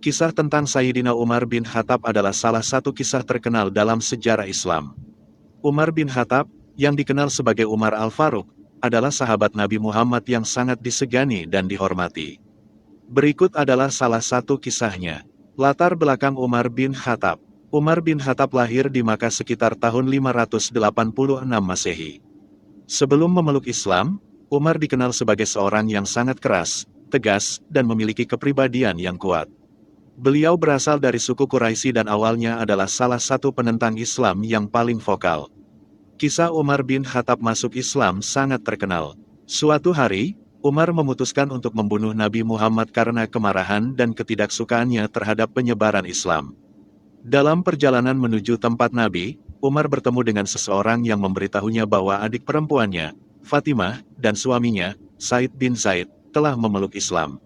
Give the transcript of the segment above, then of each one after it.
Kisah tentang Sayyidina Umar bin Khattab adalah salah satu kisah terkenal dalam sejarah Islam. Umar bin Khattab, yang dikenal sebagai Umar Al-Faruq, adalah sahabat Nabi Muhammad yang sangat disegani dan dihormati. Berikut adalah salah satu kisahnya. Latar belakang Umar bin Khattab. Umar bin Khattab lahir di Makkah sekitar tahun 586 Masehi. Sebelum memeluk Islam, Umar dikenal sebagai seorang yang sangat keras, tegas, dan memiliki kepribadian yang kuat. Beliau berasal dari suku Quraisy dan awalnya adalah salah satu penentang Islam yang paling vokal. Kisah Umar bin Khattab masuk Islam sangat terkenal. Suatu hari, Umar memutuskan untuk membunuh Nabi Muhammad karena kemarahan dan ketidaksukaannya terhadap penyebaran Islam. Dalam perjalanan menuju tempat Nabi, Umar bertemu dengan seseorang yang memberitahunya bahwa adik perempuannya, Fatimah, dan suaminya, Said bin Zaid, telah memeluk Islam.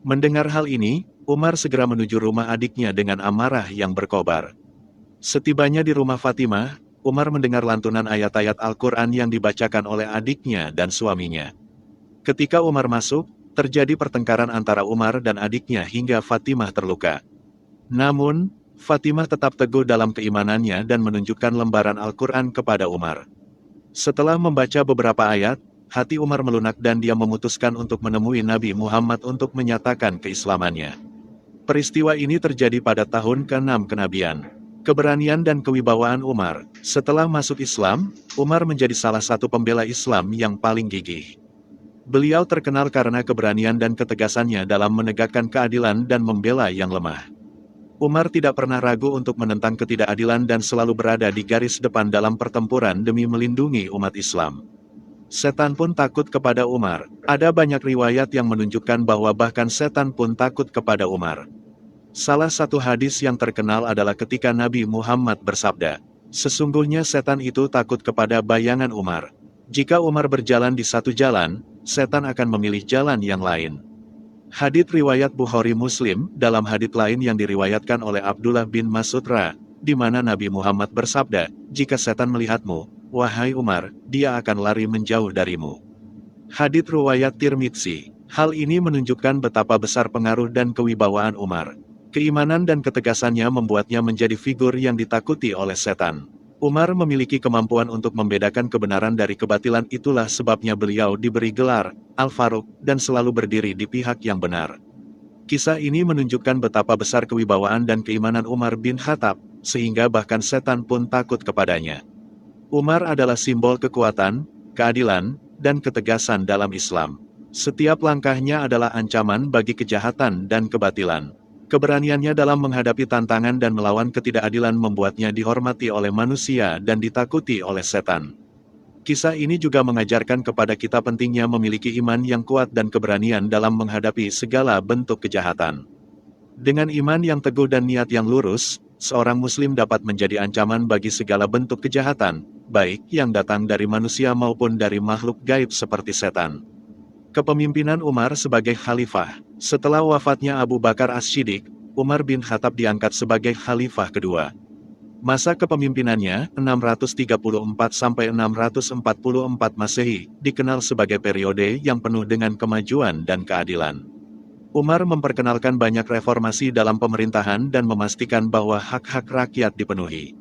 Mendengar hal ini, Umar segera menuju rumah adiknya dengan amarah yang berkobar. Setibanya di rumah Fatimah, Umar mendengar lantunan ayat-ayat Al-Quran yang dibacakan oleh adiknya dan suaminya. Ketika Umar masuk, terjadi pertengkaran antara Umar dan adiknya hingga Fatimah terluka. Namun, Fatimah tetap teguh dalam keimanannya dan menunjukkan lembaran Al-Quran kepada Umar. Setelah membaca beberapa ayat, hati Umar melunak dan dia memutuskan untuk menemui Nabi Muhammad untuk menyatakan keislamannya. Peristiwa ini terjadi pada tahun ke-6 kenabian. Keberanian dan kewibawaan Umar. Setelah masuk Islam, Umar menjadi salah satu pembela Islam yang paling gigih. Beliau terkenal karena keberanian dan ketegasannya dalam menegakkan keadilan dan membela yang lemah. Umar tidak pernah ragu untuk menentang ketidakadilan dan selalu berada di garis depan dalam pertempuran demi melindungi umat Islam. Setan pun takut kepada Umar. Ada banyak riwayat yang menunjukkan bahwa bahkan setan pun takut kepada Umar. Salah satu hadis yang terkenal adalah ketika Nabi Muhammad bersabda, "Sesungguhnya setan itu takut kepada bayangan Umar. Jika Umar berjalan di satu jalan, setan akan memilih jalan yang lain." Hadits riwayat Bukhari Muslim, dalam hadits lain yang diriwayatkan oleh Abdullah bin Mas'ud di mana Nabi Muhammad bersabda, "Jika setan melihatmu, wahai Umar, dia akan lari menjauh darimu." Hadits riwayat Tirmidzi. Hal ini menunjukkan betapa besar pengaruh dan kewibawaan Umar. Keimanan dan ketegasannya membuatnya menjadi figur yang ditakuti oleh setan. Umar memiliki kemampuan untuk membedakan kebenaran dari kebatilan, itulah sebabnya beliau diberi gelar Al-Faruq dan selalu berdiri di pihak yang benar. Kisah ini menunjukkan betapa besar kewibawaan dan keimanan Umar bin Khattab, sehingga bahkan setan pun takut kepadanya. Umar adalah simbol kekuatan, keadilan, dan ketegasan dalam Islam. Setiap langkahnya adalah ancaman bagi kejahatan dan kebatilan. Keberaniannya dalam menghadapi tantangan dan melawan ketidakadilan membuatnya dihormati oleh manusia dan ditakuti oleh setan. Kisah ini juga mengajarkan kepada kita pentingnya memiliki iman yang kuat dan keberanian dalam menghadapi segala bentuk kejahatan. Dengan iman yang teguh dan niat yang lurus, seorang muslim dapat menjadi ancaman bagi segala bentuk kejahatan, baik yang datang dari manusia maupun dari makhluk gaib seperti setan. Kepemimpinan Umar sebagai khalifah. Setelah wafatnya Abu Bakar As-Siddiq, Umar bin Khattab diangkat sebagai khalifah kedua. Masa kepemimpinannya, 634–644 Masehi, dikenal sebagai periode yang penuh dengan kemajuan dan keadilan. Umar memperkenalkan banyak reformasi dalam pemerintahan dan memastikan bahwa hak-hak rakyat dipenuhi.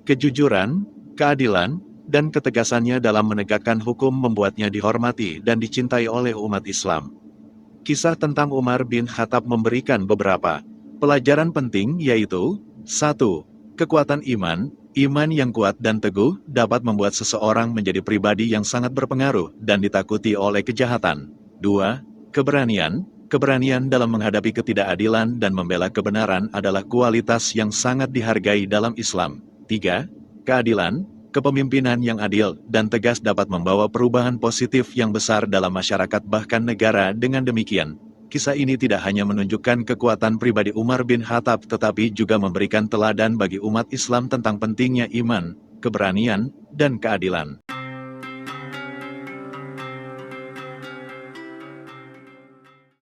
Kejujuran, keadilan, dan ketegasannya dalam menegakkan hukum membuatnya dihormati dan dicintai oleh umat Islam. Kisah tentang Umar bin Khattab memberikan beberapa pelajaran penting, yaitu 1. Kekuatan iman. Iman yang kuat dan teguh dapat membuat seseorang menjadi pribadi yang sangat berpengaruh dan ditakuti oleh kejahatan. 2. Keberanian. Keberanian dalam menghadapi ketidakadilan dan membela kebenaran adalah kualitas yang sangat dihargai dalam Islam. 3. Keadilan. Kepemimpinan yang adil dan tegas dapat membawa perubahan positif yang besar dalam masyarakat bahkan negara. Dengan demikian, kisah ini tidak hanya menunjukkan kekuatan pribadi Umar bin Khattab tetapi juga memberikan teladan bagi umat Islam tentang pentingnya iman, keberanian, dan keadilan.